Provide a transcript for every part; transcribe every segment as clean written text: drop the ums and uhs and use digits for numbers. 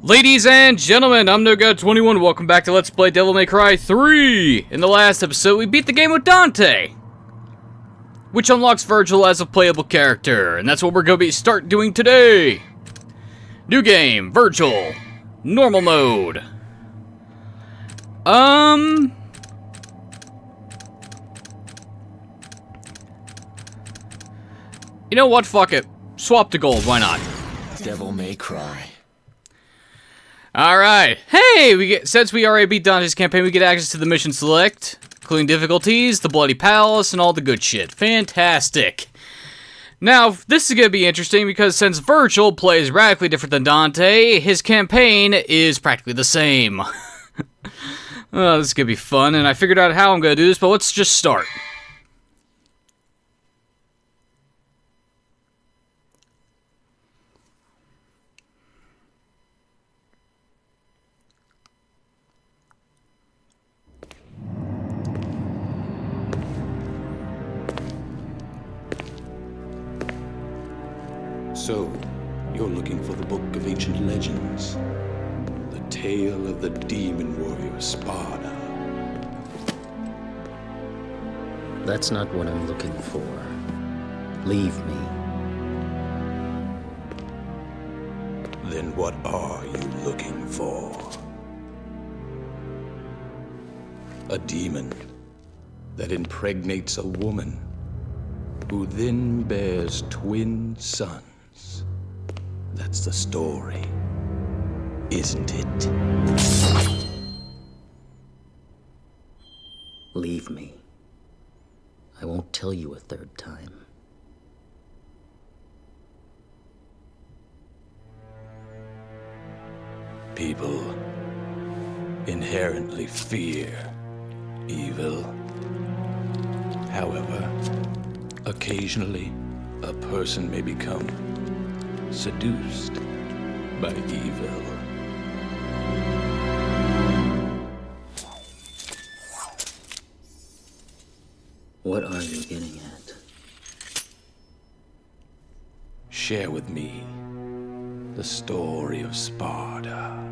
Ladies and gentlemen, I'm NoGod21. Welcome back to Let's Play Devil May Cry 3. In the last episode, we beat the game with Dante, which unlocks Virgil as a playable character, and that's what we're going to start doing today. New game, Virgil, normal mode. You know what? Fuck it. Swap to gold. Why not? Devil May Cry. Alright. Hey, since we already beat Dante's campaign, we get access to the mission select, including difficulties, the Bloody Palace, and all the good shit. Fantastic. Now, this is going to be interesting because since Virgil plays radically different than Dante, his campaign is practically the same. Oh, this is going to be fun, and I figured out how I'm going to do this, but let's just start. So, you're looking for the Book of Ancient Legends. The tale of the demon warrior Sparda. That's not what I'm looking for. Leave me. Then what are you looking for? A demon that impregnates a woman who then bears twin sons. That's the story, isn't it? Leave me. I won't tell you a third time. People inherently fear evil. However, occasionally, a person may become seduced by evil. What are you getting at? Share with me the story of Sparda.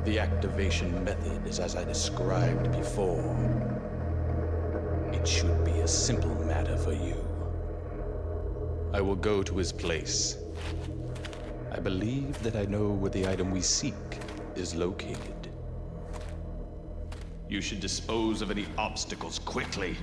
The activation method is as I described before. It should be a simple matter for you. I will go to his place. I believe that I know where the item we seek is located. You should dispose of any obstacles quickly.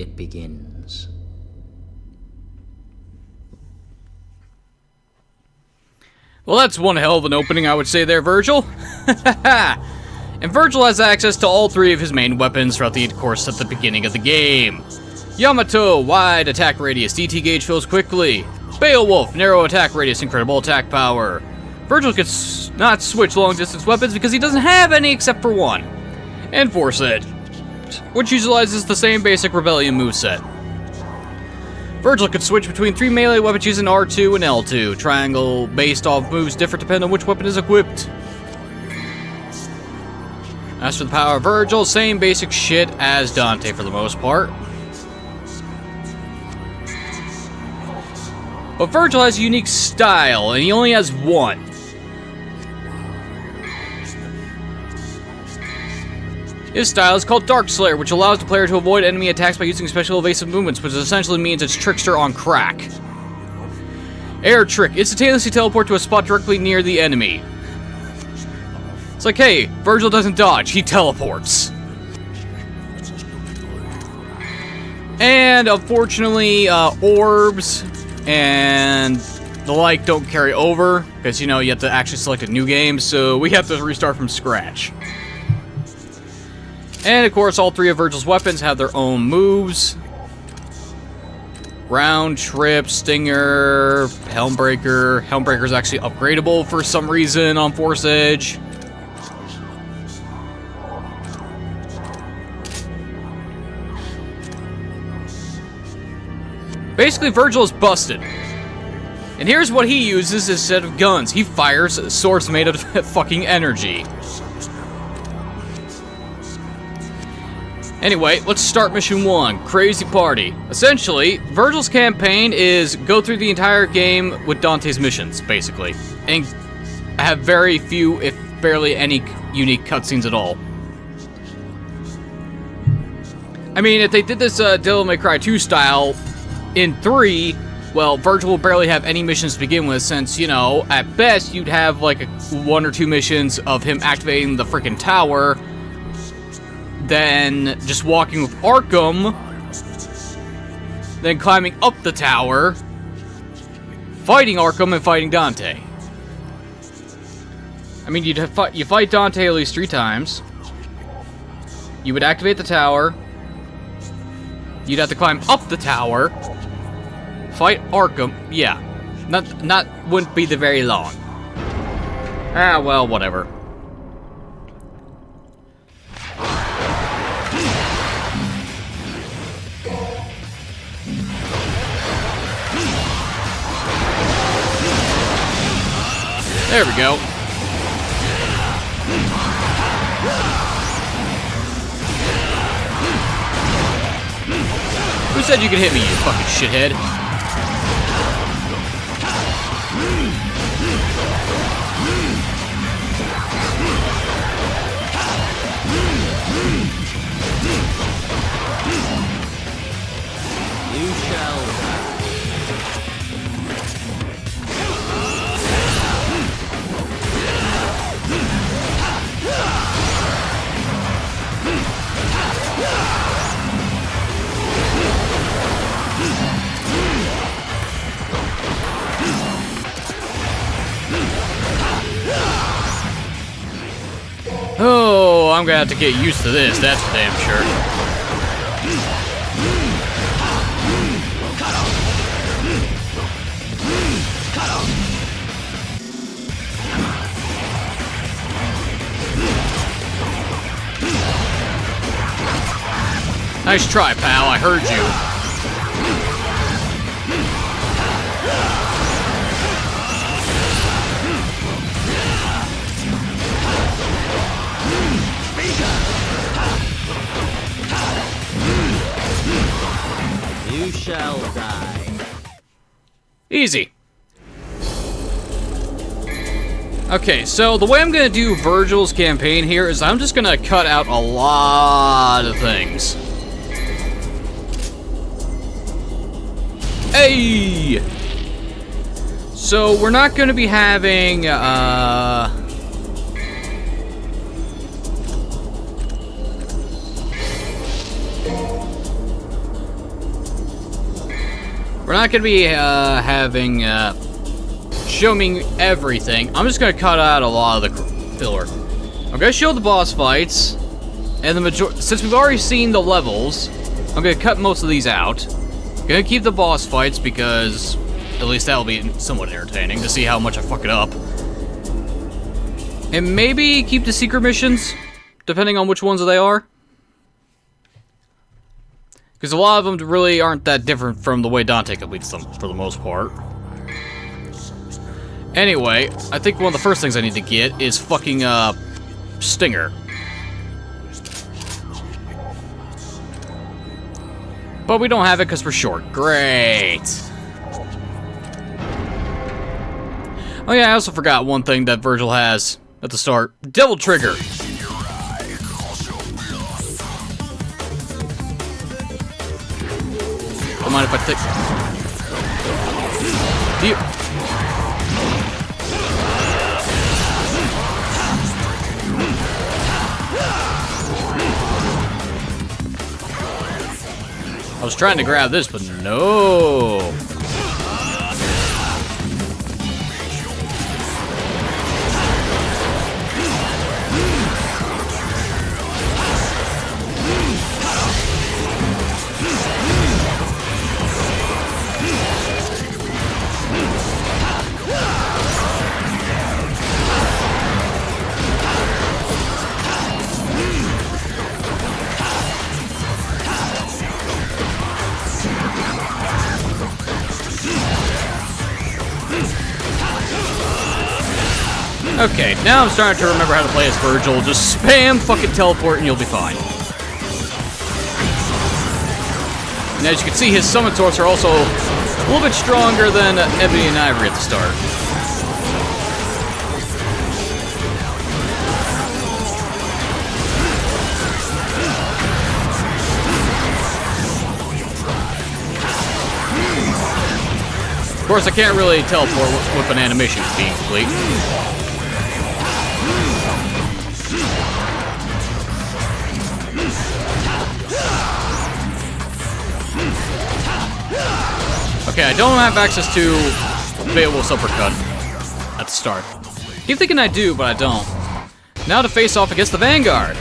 it begins. Well, that's one hell of an opening, I would say there, Virgil. And Virgil has access to all three of his main weapons throughout the course at the beginning of the game. Yamato, wide attack radius, DT gauge fills quickly. Beowulf, narrow attack radius, incredible attack power. Virgil can not switch long distance weapons because he doesn't have any except for one. And Force Edge, which utilizes the same basic Rebellion moveset. Virgil can switch between 3 melee weapons using R2 and L2. Triangle based off moves differ depending on which weapon is equipped. As for the power of Virgil, same basic shit as Dante for the most part. But Virgil has a unique style, and he only has one. His style is called Dark Slayer, which allows the player to avoid enemy attacks by using special evasive movements, which essentially means it's Trickster on crack. Air Trick, instantaneously teleport to a spot directly near the enemy. It's like, hey, Virgil doesn't dodge, he teleports. And unfortunately, orbs and the like don't carry over, because, you know, you have to actually select a new game, so we have to restart from scratch. And of course, all three of Virgil's weapons have their own moves. Round Trip, Stinger, Helmbreaker. Helmbreaker is actually upgradable for some reason on Force Edge. Basically, Virgil is busted. And here's what he uses instead of guns. He fires swords made of fucking energy. Anyway, let's start mission 1, Crazy Party. Essentially, Virgil's campaign is go through the entire game with Dante's missions, basically. And have very few, if barely any, unique cutscenes at all. I mean, if they did this Devil May Cry 2 style in 3, well, Virgil will barely have any missions to begin with, since, you know, at best, you'd have like 1 or 2 missions of him activating the freaking tower, then just walking with Arkham, then climbing up the tower, fighting Arkham, and fighting Dante. I mean, you fight Dante at least 3 times. You would activate the tower. You'd have to climb up the tower, fight Arkham. Yeah, wouldn't be the very long. Ah, well, whatever. There we go. Who said you could hit me, you fucking shithead? You shall die. Oh, I'm gonna have to get used to this, that's for damn sure. Nice try, pal, I heard you. You shall die. Easy. Okay, so the way I'm gonna do Virgil's campaign here is I'm just gonna cut out a lot of things. Hey! So we're not gonna be having, We're not gonna be having show me everything. I'm just gonna cut out a lot of the filler. I'm gonna show the boss fights, and since we've already seen the levels, I'm gonna cut most of these out. Gonna keep the boss fights because at least that'll be somewhat entertaining to see how much I fuck it up. And maybe keep the secret missions, depending on which ones they are. Because a lot of them really aren't that different from the way Dante completes them, for the most part. Anyway, I think one of the first things I need to get is fucking, Stinger. But we don't have it because we're short. Great! Oh yeah, I also forgot one thing that Virgil has at the start. Devil Trigger! Don't mind if I take... I was trying to grab this, but no. Okay, now I'm starting to remember how to play as Virgil. Just spam fucking teleport and you'll be fine. And as you can see, his summon swords are also a little bit stronger than Ebony and Ivory at the start. Of course, I can't really teleport with an animation being complete. Okay, I don't have access to Beowulf's uppercut at the start. Keep thinking I do, but I don't. Now to face off against the Vanguard.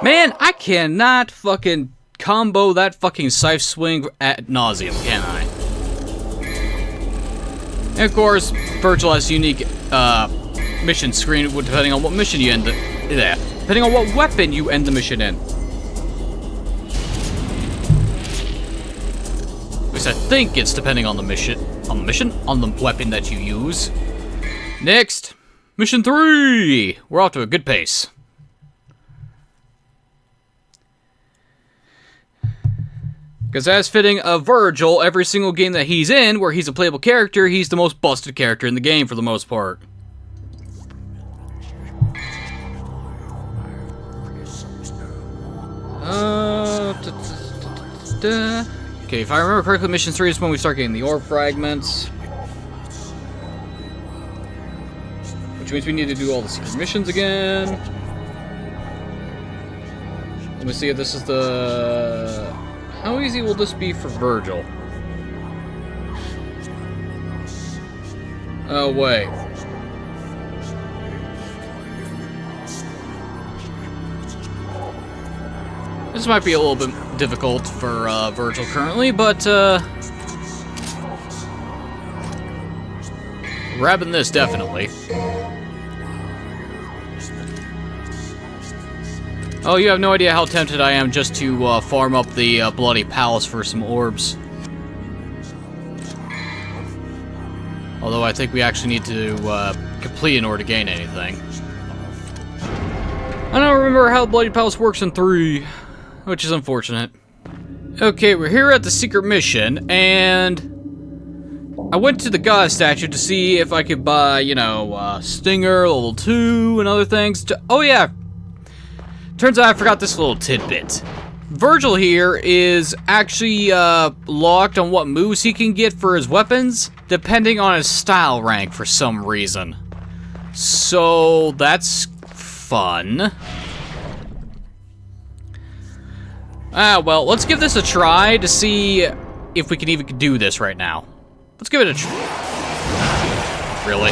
Man, I cannot fucking combo that fucking scythe swing ad nauseum, can I? And of course, Virgil has unique mission screen depending on what mission you end depending on what weapon you end the mission in. At least I think it's depending on the mission. On the weapon that you use. Next, mission 3. We're off to a good pace. Because as fitting of Virgil, every single game that he's in, where he's a playable character, he's the most busted character in the game for the most part. Okay, if I remember correctly, mission 3 is when we start getting the orb fragments. Which means we need to do all the secret missions again. Let me see if this is the... How easy will this be for Virgil? Oh, wait. This might be a little bit difficult for Virgil currently, but grabbing this definitely. Oh, you have no idea how tempted I am just to farm up the Bloody Palace for some orbs. Although I think we actually need to complete in order to gain anything. I don't remember how the Bloody Palace works in 3, which is unfortunate. Okay, we're here at the secret mission, and I went to the god statue to see if I could buy, you know, Stinger, level 2, and other things. Oh yeah, turns out I forgot this little tidbit. Virgil here is actually locked on what moves he can get for his weapons, depending on his style rank for some reason. So that's fun. Well, let's give this a try to see if we can even do this right now. Let's give it a try. Really?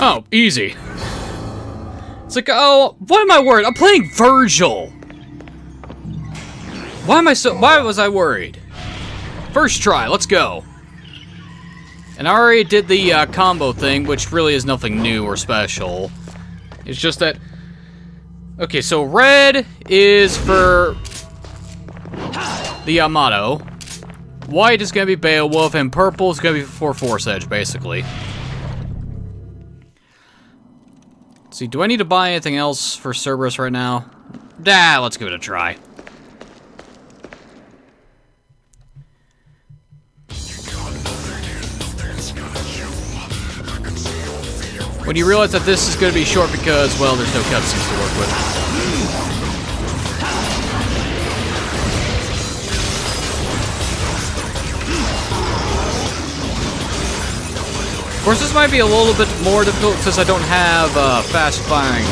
Oh, easy. It's like, oh, what am I worried? I'm playing Virgil. Why was I worried? First try, let's go. And I already did the combo thing, which really is nothing new or special. It's just that, okay, so red is for the Yamato. White is gonna be Beowulf, and purple is gonna be for Force Edge, basically. See, do I need to buy anything else for Cerberus right now? Let's give it a try. When you realize that this is going to be short because, well, there's no cutscenes to work with. Of course, this might be a little bit more difficult since I don't have fast firing.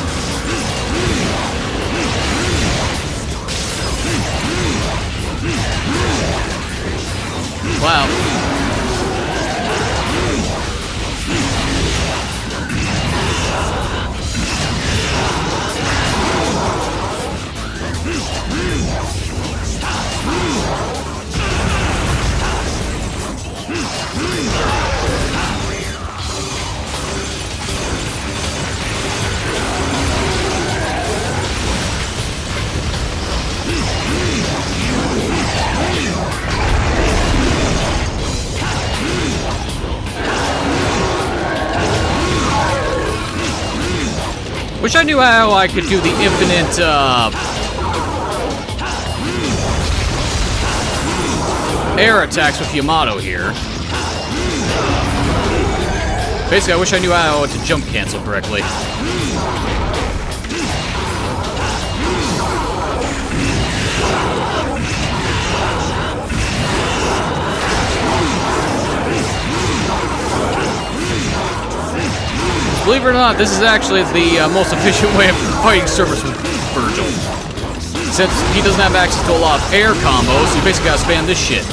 Wow. Wish I knew how I could do the infinite, air attacks with Yamato here. Basically, I wish I knew how to jump cancel correctly. Believe it or not, this is actually the most efficient way of fighting Cerberus with Virgil. Since he doesn't have access to a lot of air combos, you basically gotta spam this shit.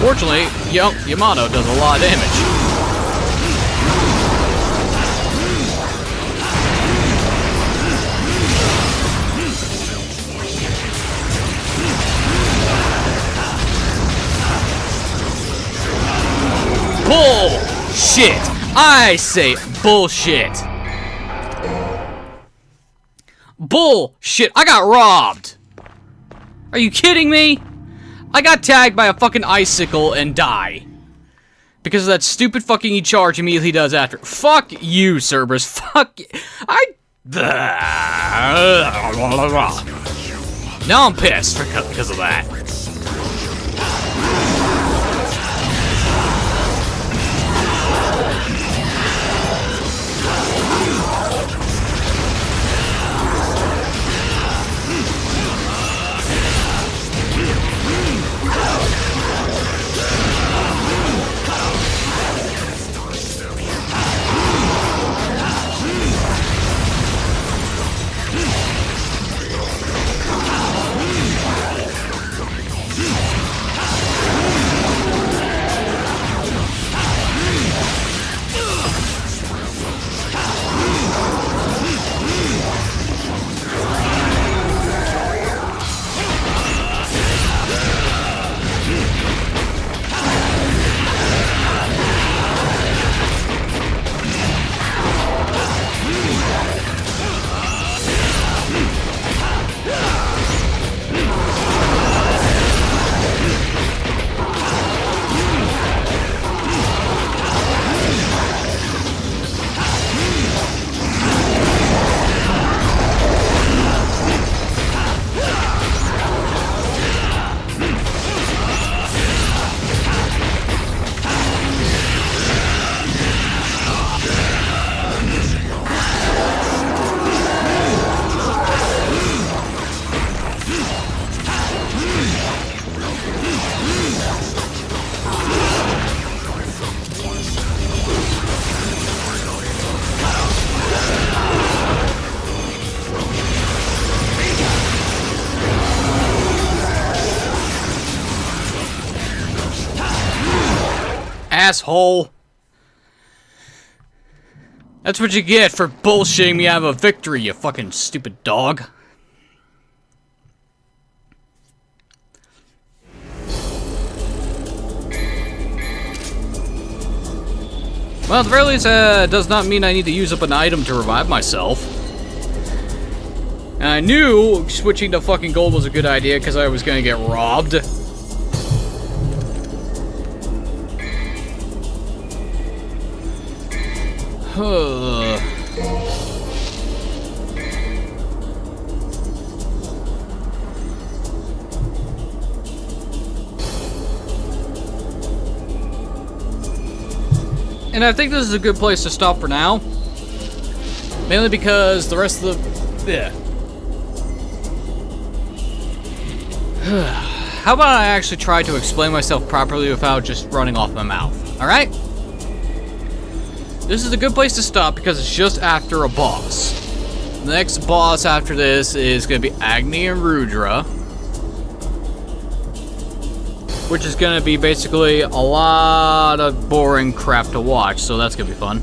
Fortunately, Yamato does a lot of damage. Bullshit! I say bullshit! Bullshit! I got robbed! Are you kidding me? I got tagged by a fucking icicle and die. Because of that stupid fucking E-charge immediately does after. Fuck you, Cerberus. Fuck you. Now I'm pissed because of that. asshole. That's what you get for bullshitting me out of a victory, you fucking stupid dog. Well, at the very least, does not mean I need to use up an item to revive myself. And I knew switching to fucking gold was a good idea because I was gonna get robbed. And I think this is a good place to stop for now. Mainly because the rest of the... Yeah. How about I actually try to explain myself properly without just running off my mouth, alright? This is a good place to stop because it's just after a boss. The next boss after this is going to be Agni and Rudra. Which is going to be basically a lot of boring crap to watch, so that's going to be fun.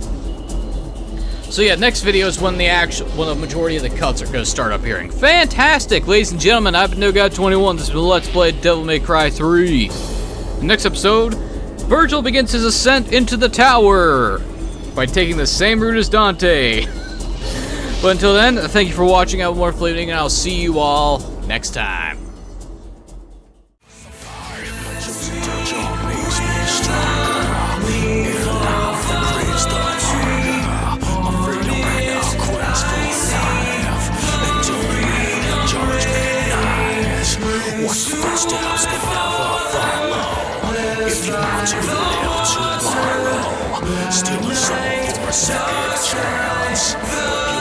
So yeah, next video is when the majority of the cuts are going to start appearing. Fantastic, ladies and gentlemen, I've been NoGod21, this has been Let's Play Devil May Cry 3. The next episode, Virgil begins his ascent into the tower by taking the same route as Dante. But until then, thank you for watching, have more fleeting, and I'll see you all next time. Footsteps can never follow. If you want to live tomorrow, steal a soul for a second chance.